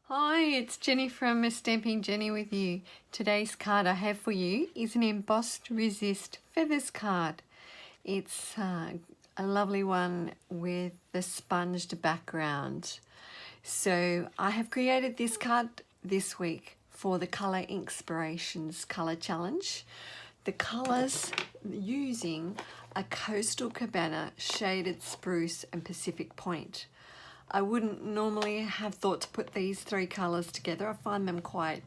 Hi, it's Jenny from Stamping Jenny with you. Today's card I have for you is an Embossed Resist Feathers card. It's a lovely one with the sponged background. So I have created this card this week for the Colour Inspirations Colour Challenge. The colours using a Coastal Cabana, Shaded Spruce and Pacific Point. I wouldn't normally have thought to put these three colours together. I find them quite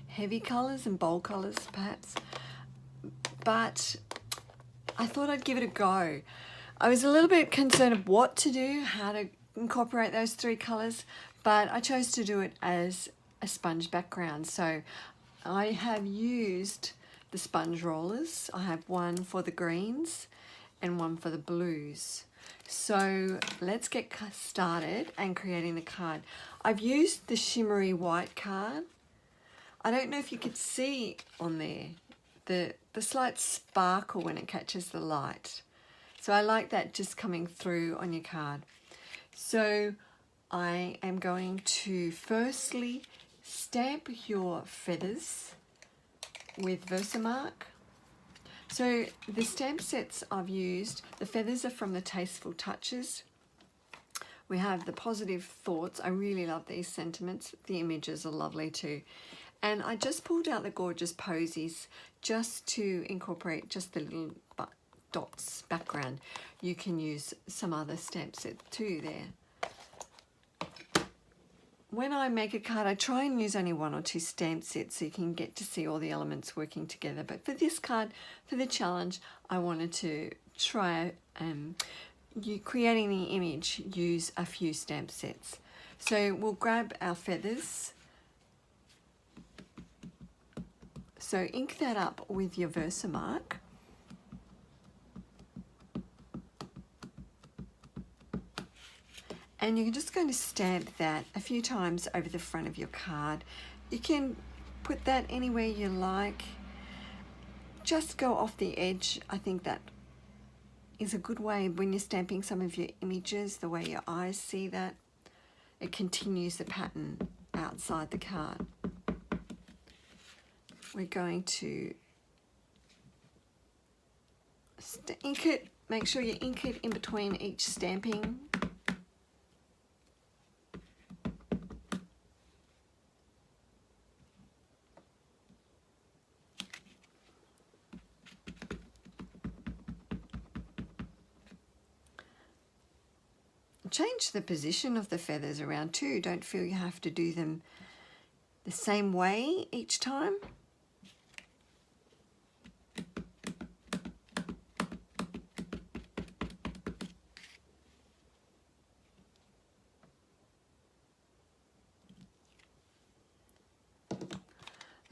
heavy colours and bold colours perhaps, but I thought I'd give it a go. I was a little bit concerned of what to do, how to incorporate those three colours, but I chose to do it as a sponge background. So I have used the sponge rollers. I have one for the greens and one for the blues. So let's get started and creating the card. I've used the shimmery white card. I don't know if you could see on there the slight sparkle when it catches the light. So I like that just coming through on your card. So I am going to firstly stamp your feathers with Versamark. So the stamp sets I've used, the feathers are from the Tasteful Touches. We have the Positive Thoughts. I really love these sentiments. The images are lovely too. And I just pulled out the gorgeous Posies just to incorporate just the little dots background. You can use some other stamp set too there. When I make a card, I try and use only one or two stamp sets so you can get to see all the elements working together. But for this card, for the challenge, I wanted to try creating the image, use a few stamp sets. So we'll grab our feathers. So ink that up with your Versamark. And you're just going to stamp that a few times over the front of your card. You can put that anywhere you like. Just go off the edge. I think that is a good way when you're stamping some of your images, the way your eyes see that. It continues the pattern outside the card. We're going to ink it. Make sure you ink it in between each stamping. Change the position of the feathers around too. Don't feel you have to do them the same way each time.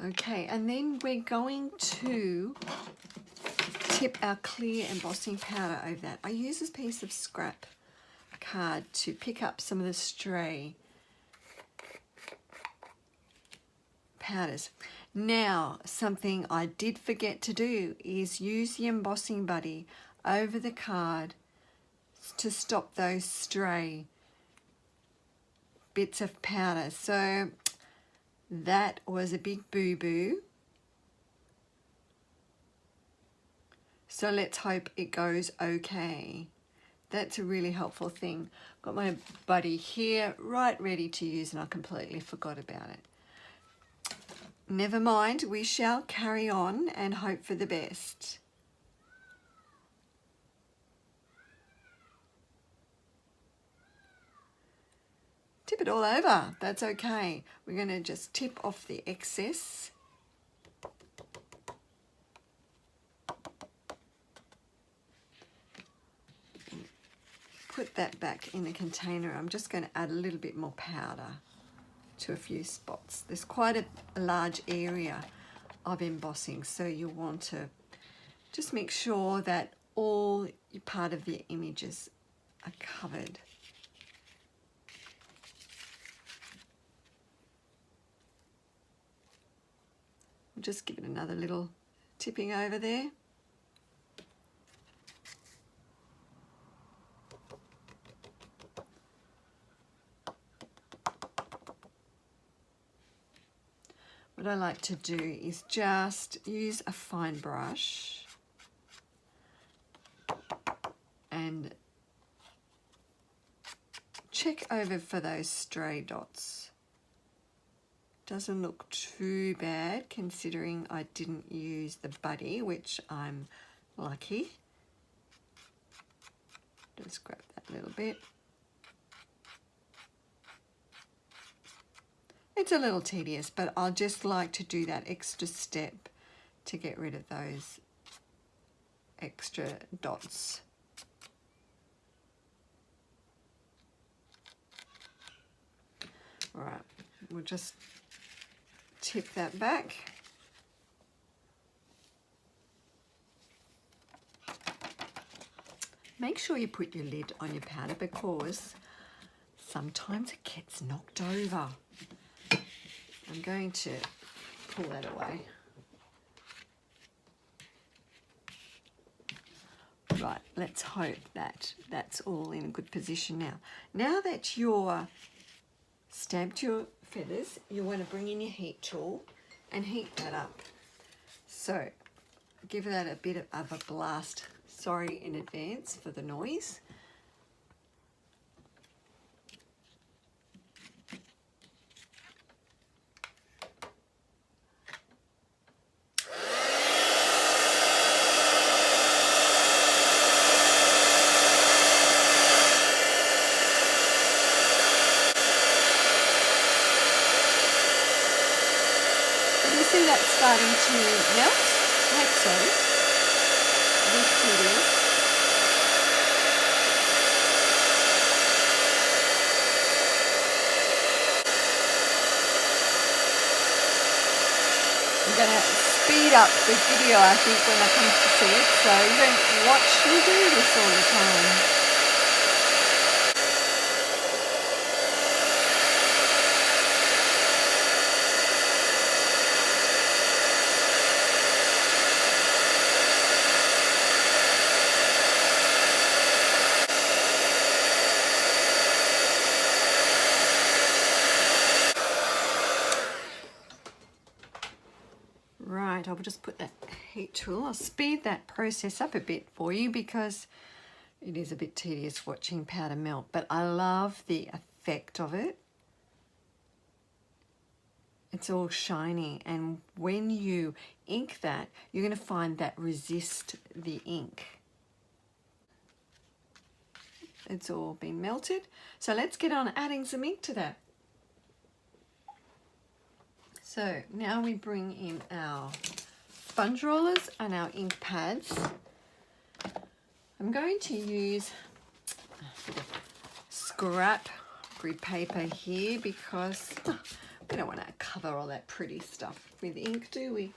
Okay, and then we're going to tip our clear embossing powder over that. I use this piece of scrap card to pick up some of the stray powders. Now, something I did forget to do is use the embossing buddy over the card to stop those stray bits of powder. So that was a big boo-boo. So let's hope it goes okay. That's a really helpful thing. Got my buddy here, right ready to use, and I completely forgot about it. Never mind, we shall carry on and hope for the best. Tip it all over, that's okay. We're going to just tip off the excess. Put that back in the container. I'm just going to add a little bit more powder to a few spots. There's quite a large area of embossing, so you'll want to just make sure that all part of the images are covered. I'll just give it another little tipping over there. what I like to do is just use a fine brush and check over for those stray dots. Doesn't look too bad considering I didn't use the buddy, which I'm lucky. Just grab that little bit. It's a little tedious, but I'll just like to do that extra step to get rid of those extra dots. All right, we'll just tip that back. Make sure you put your lid on your powder because sometimes it gets knocked over. I'm going to pull that away. Right, let's hope that that's all in a good position now. Now that you're stamped your feathers, you want to bring in your heat tool and heat that up. So give that a bit of a blast. Sorry in advance for the noise. You see that starting to melt? I hope so. This it is. I'm going to speed up the video, I think, when I come to see it, so you don't watch me do this all the time. Right, I'll just put that heat tool. I'll speed that process up a bit for you because it is a bit tedious watching powder melt, but I love the effect of it. It's all shiny, and when you ink that, you're going to find that resist the ink. It's all been melted. So let's get on adding some ink to that. So now we bring in our sponge rollers and our ink pads. I'm going to use a bit of scrap grid paper here because we don't want to cover all that pretty stuff with ink, do we?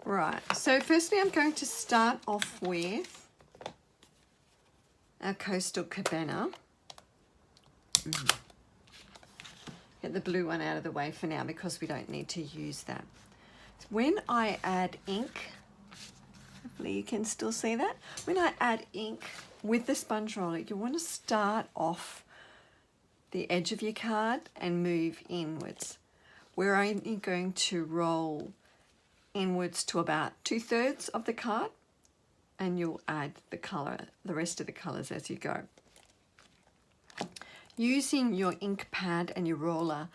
Right, so firstly I'm going to start off with our Coastal Cabana. Get the blue one out of the way for now because we don't need to use that. When I add ink, hopefully you can still see that. When I add ink with the sponge roller, you want to start off the edge of your card and move inwards. We're only going to roll inwards to about 2/3 of the card, and you'll add the color, the rest of the colors as you go. Using your ink pad and your roller,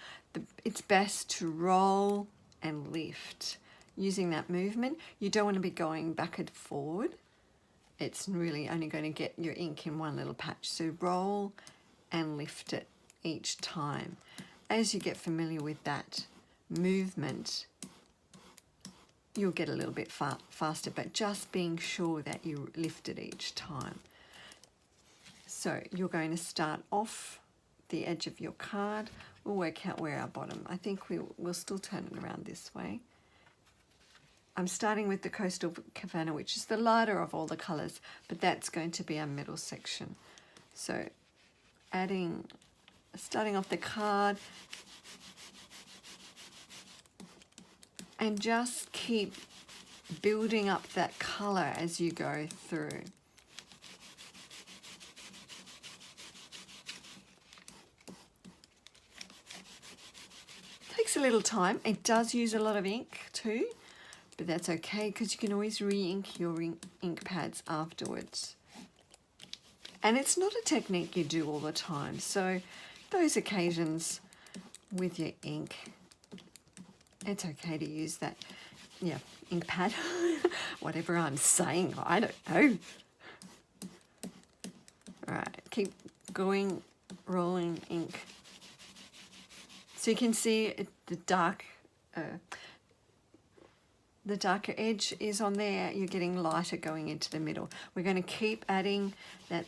it's best to roll and lift. Using that movement, you don't want to be going back and forward. It's really only going to get your ink in one little patch. So roll and lift it each time. As you get familiar with that movement, you'll get a little bit faster, but just being sure that you lift it each time. So you're going to start off the edge of your card. We'll work out where our bottom. I think we'll still turn it around this way. I'm starting with the Coastal Cabana, which is the lighter of all the colours, but that's going to be our middle section. So starting off the card, and just keep building up that colour as you go through. takes a little time. It does use a lot of ink too, but that's okay because you can always re-ink your ink pads afterwards. And it's not a technique you do all the time, so those occasions with your ink, it's okay to use that, yeah, ink pad, whatever I'm saying, I don't know. All right, keep going, rolling ink. So you can see the darker edge is on there. You're getting lighter going into the middle. We're going to keep adding that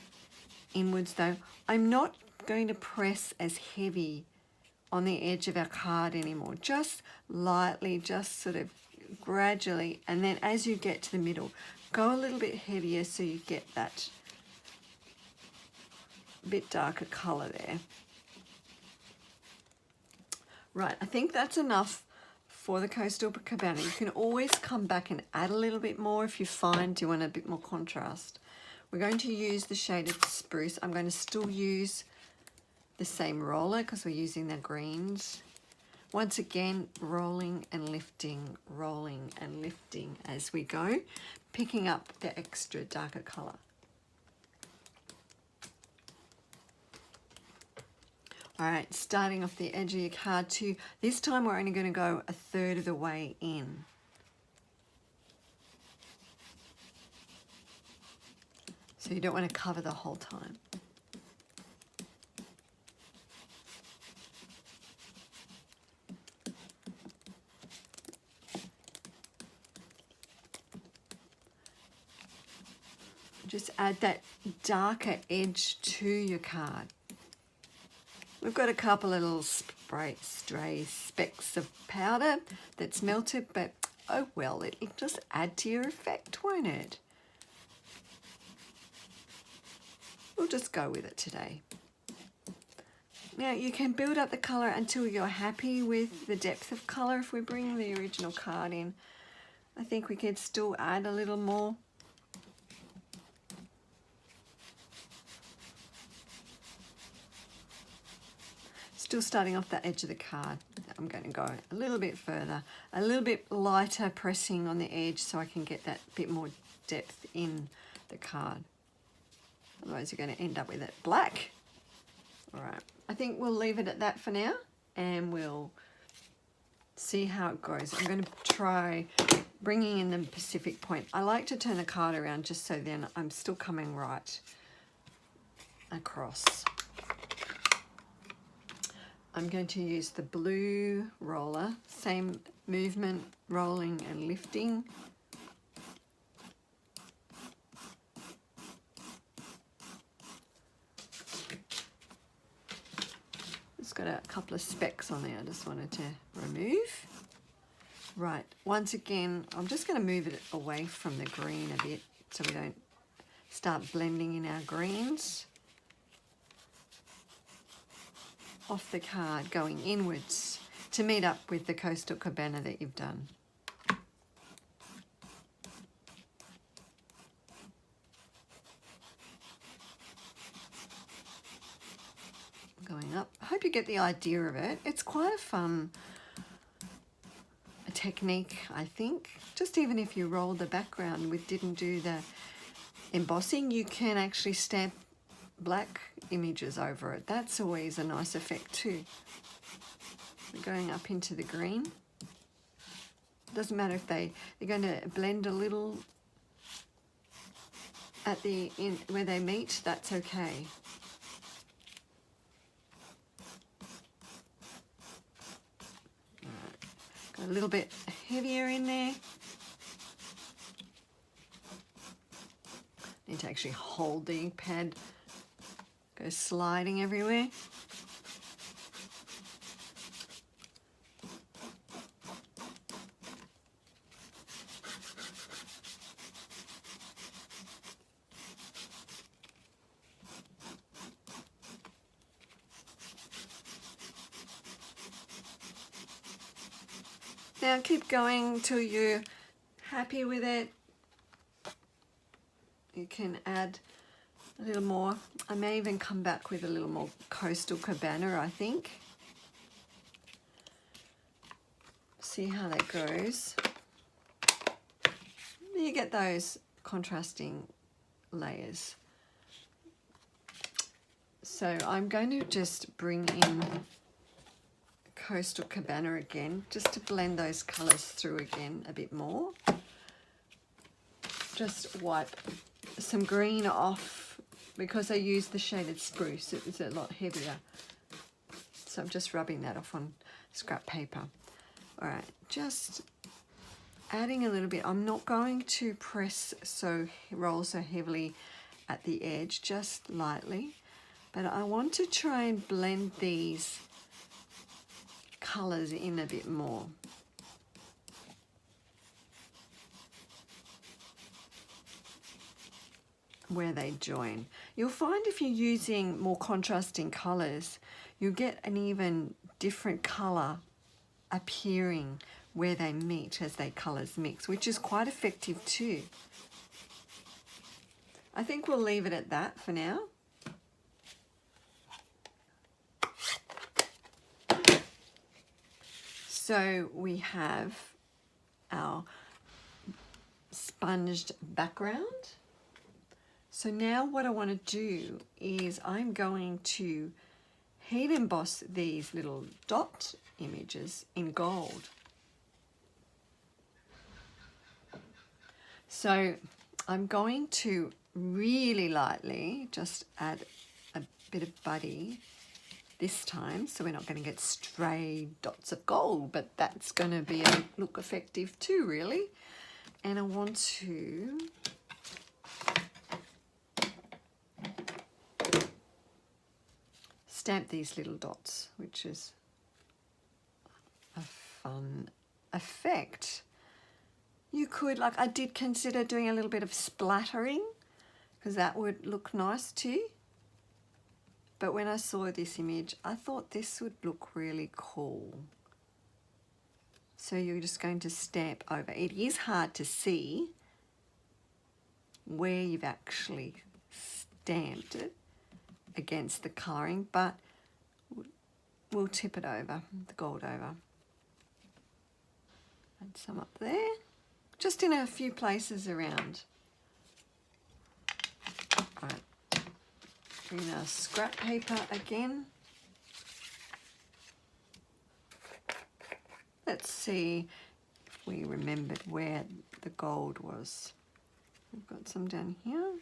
inwards though. I'm not going to press as heavy on the edge of our card anymore. Just lightly, just sort of gradually. And then as you get to the middle, go a little bit heavier so you get that bit darker colour there. Right, I think that's enough for the Coastal Cabana. You can always come back and add a little bit more if you find you want a bit more contrast. We're going to use the shade of Spruce. I'm going to still use the same roller because we're using the greens. Once again, rolling and lifting as we go, picking up the extra darker colour. All right, starting off the edge of your card too. This time we're only going to go 1/3 of the way in. So you don't want to cover the whole time. Just add that darker edge to your card. We've got a couple little stray specks of powder that's melted, but oh well, it'll just add to your effect, won't it? We'll just go with it today. Now you can build up the colour until you're happy with the depth of colour. If we bring the original card in, I think we could still add a little more. Still starting off the edge of the card. I'm going to go a little bit further, a little bit lighter pressing on the edge so I can get that bit more depth in the card. Otherwise you're going to end up with it black. All right, I think we'll leave it at that for now and we'll see how it goes. I'm going to try bringing in the Pacific point. I like to turn the card around just so then I'm still coming right across. I'm going to use the blue roller, same movement, rolling and lifting. It's got a couple of specks on there I just wanted to remove. Right, once again, I'm just going to move it away from the green a bit so we don't start blending in our greens. Off the card, going inwards to meet up with the Coastal Cabana that you've done. Going up. I hope you get the idea of it. It's quite a fun technique, I think. Just even if you roll the background, we didn't do the embossing, you can actually stamp black images over it. That's always a nice effect too. We're going up into the green. Doesn't matter if they're going to blend a little at the end where they meet, that's okay. Right. Got a little bit heavier in there. Need to actually hold the ink pad. Go sliding everywhere. Now keep going till you're happy with it. You can add a little more. I may even come back with a little more Coastal Cabana, I think. see how that goes. You get those contrasting layers. So I'm going to just bring in Coastal Cabana again, just to blend those colours through again a bit more. Just wipe some green off because I used the shaded spruce. It was a lot heavier. So I'm just rubbing that off on scrap paper. All right, just adding a little bit. I'm not going to roll so heavily at the edge, just lightly. But I want to try and blend these colours in a bit more. Where they join. You'll find if you're using more contrasting colours, you'll get an even different colour appearing where they meet as they colours mix, which is quite effective too. I think we'll leave it at that for now. So we have our sponged background. So now what I want to do is I'm going to heat emboss these little dot images in gold. So I'm going to really lightly just add a bit of buddy this time, so we're not going to get stray dots of gold, but that's going to look effective too, really. And I want to stamp these little dots, which is a fun effect. You could, like, I did consider doing a little bit of splattering because that would look nice too. But when I saw this image, I thought this would look really cool. So you're just going to stamp over. It is hard to see where you've actually stamped it against the colouring, but we'll tip it over, the gold over. Add some up there, just in a few places around. All right. Bring our scrap paper again. Let's see if we remembered where the gold was. We've got some down here.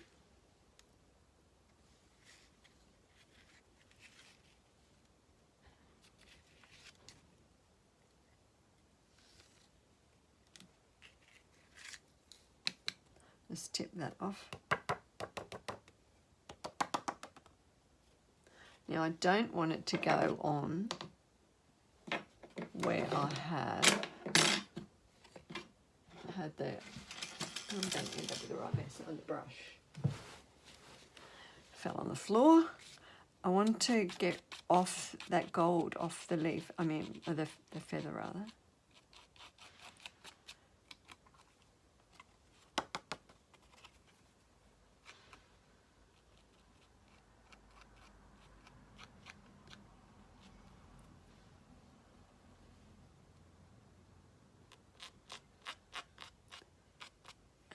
Just tip that off. Now I don't want it to go on where I had the, I'm going to end up with the right mess on the brush. Fell on the floor. I want to get off that gold off the leaf, the feather rather.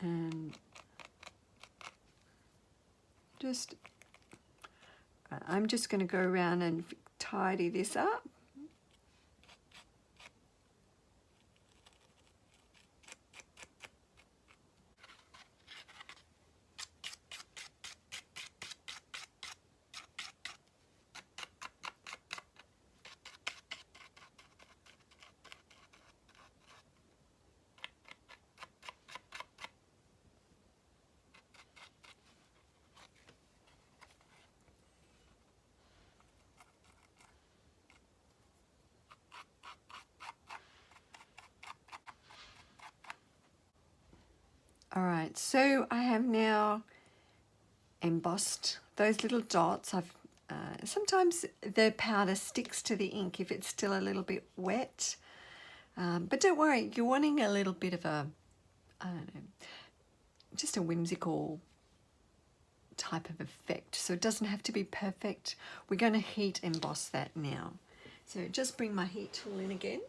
And I'm just going to go around and tidy this up. All right, so I have now embossed those little dots. Sometimes the powder sticks to the ink if it's still a little bit wet, but don't worry, you're wanting a little bit of a, I don't know, just a whimsical type of effect, so it doesn't have to be perfect. We're going to heat emboss that now. So just bring my heat tool in again.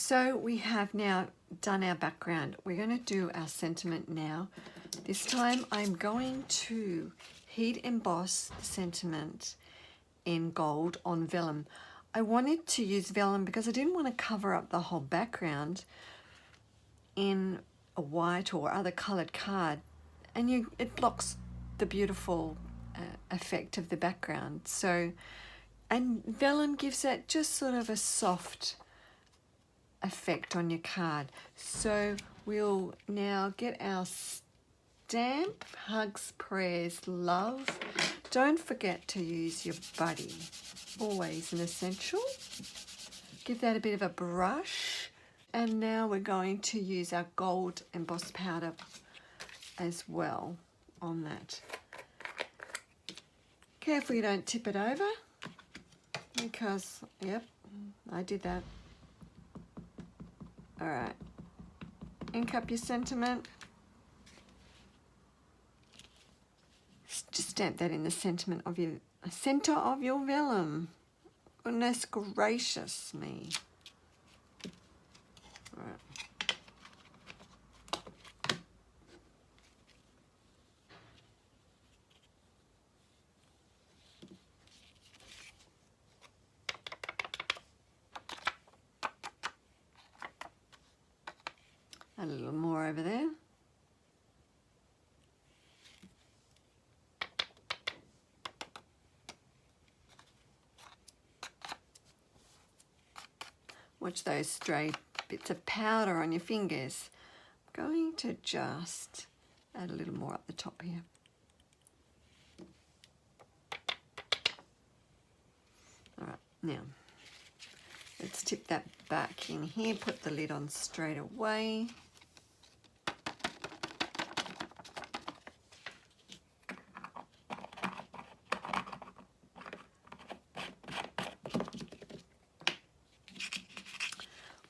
So we have now done our background. We're going to do our sentiment now. This time I'm going to heat emboss the sentiment in gold on vellum. I wanted to use vellum because I didn't want to cover up the whole background in a white or other coloured card, and it blocks the beautiful effect of the background. So, and vellum gives that just sort of a soft effect on your card. So we'll now get our stamp, hugs, prayers, love. Don't forget to use your buddy, always an essential. Give that a bit of a brush. And now we're going to use our gold embossed powder as well on that. Careful you don't tip it over, because, yep, I did that. All right, ink up your sentiment. Just stamp that in the center of your vellum. Goodness gracious me. All right. A little more over there. Watch those stray bits of powder on your fingers. I'm going to just add a little more up the top here. All right, now let's tip that back in here, put the lid on straight away.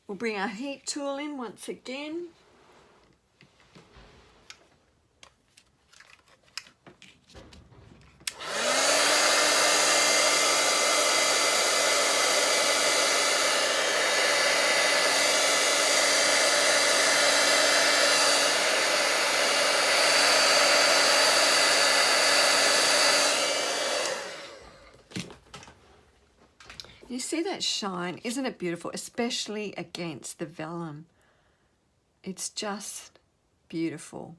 We'll bring our heat tool in once again. You see that shine? Isn't it beautiful? Especially against the vellum. It's just beautiful.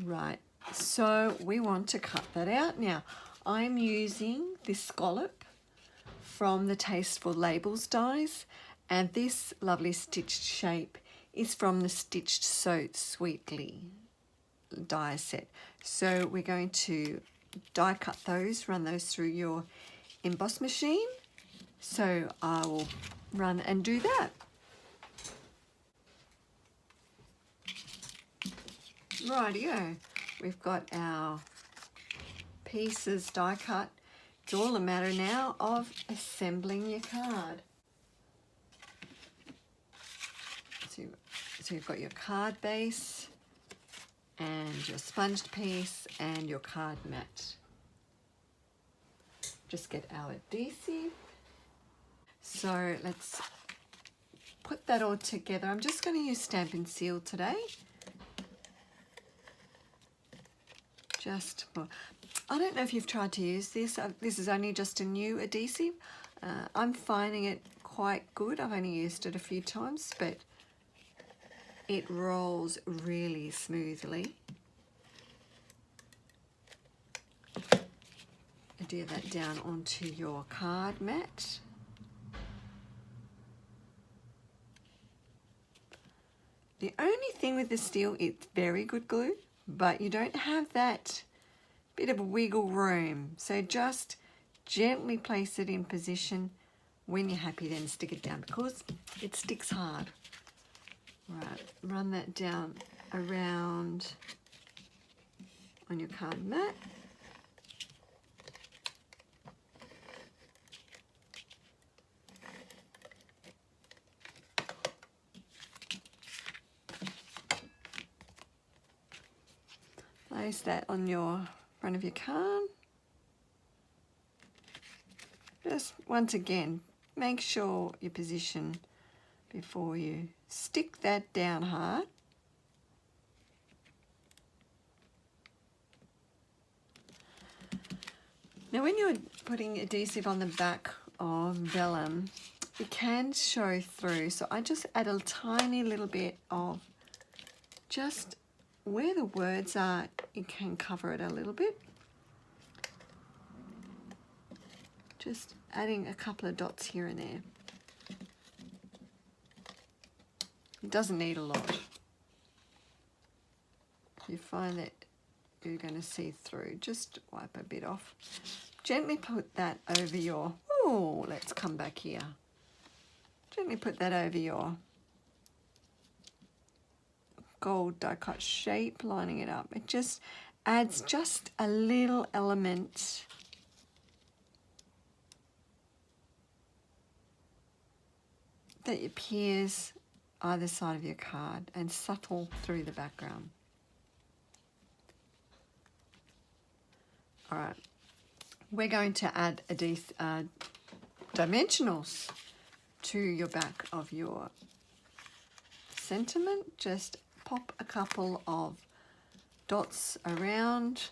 Right, so we want to cut that out now. I'm using this scallop from the Tasteful Labels dies, and this lovely stitched shape is from the Stitched So Sweetly die set. So we're going to die cut those, run those through your emboss machine. So I will run and do that. Rightio, we've got our pieces die cut. It's all a matter now of assembling your card. So you've got your card base and your sponged piece and your card mat. Just get our adhesive. So let's put that all together. I'm just going to use Stampin' Seal today. I don't know if you've tried to use this. This is only just a new adhesive. I'm finding it quite good. I've only used it a few times, but it rolls really smoothly. Adhere that down onto your card mat. The only thing with the steel, it's very good glue, but you don't have that bit of wiggle room. So just gently place it in position. When you're happy, then stick it down because it sticks hard. Right, run that down around on your card mat. Place that on your front of your card. Just once again, make sure your position before you stick that down hard. Now when you're putting adhesive on the back of vellum, it can show through, so I just add a tiny little bit of just where the words are. You can cover it a little bit. Just adding a couple of dots here and there. It doesn't need a lot. You find that you're going to see through, just wipe a bit off. Gently put that over your, oh, let's come back here. Gently put that over your gold die cut shape, lining it up. It just adds just a little element that appears either side of your card and subtle through the background. All right, we're going to add dimensionals to your back of your sentiment. Just pop a couple of dots around.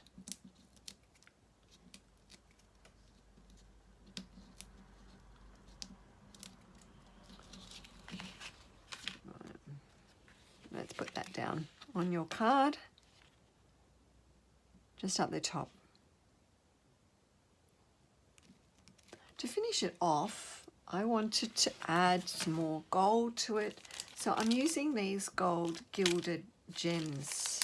Let's put that down on your card, just up the top. To finish it off, I wanted to add some more gold to it, so I'm using these gold gilded gems.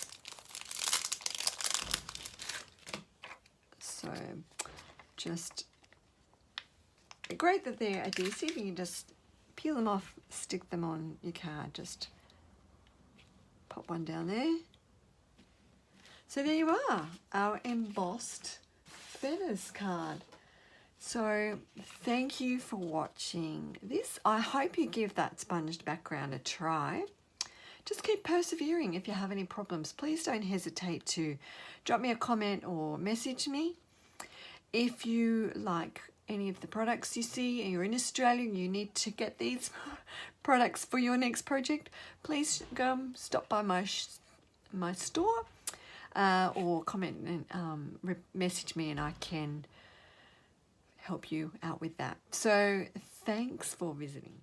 So just great that they're adhesive. You can just peel them off, stick them on your card, just pop one down there. So there you are, our embossed feathers card. So thank you for watching this. I hope you give that sponged background a try. Just keep persevering. If you have any problems, please don't hesitate to drop me a comment or message me. If you like any of the products you see and you're in Australia and you need to get these products for your next project, please go stop by my store or comment and message me, and I can help you out with that. So thanks for visiting.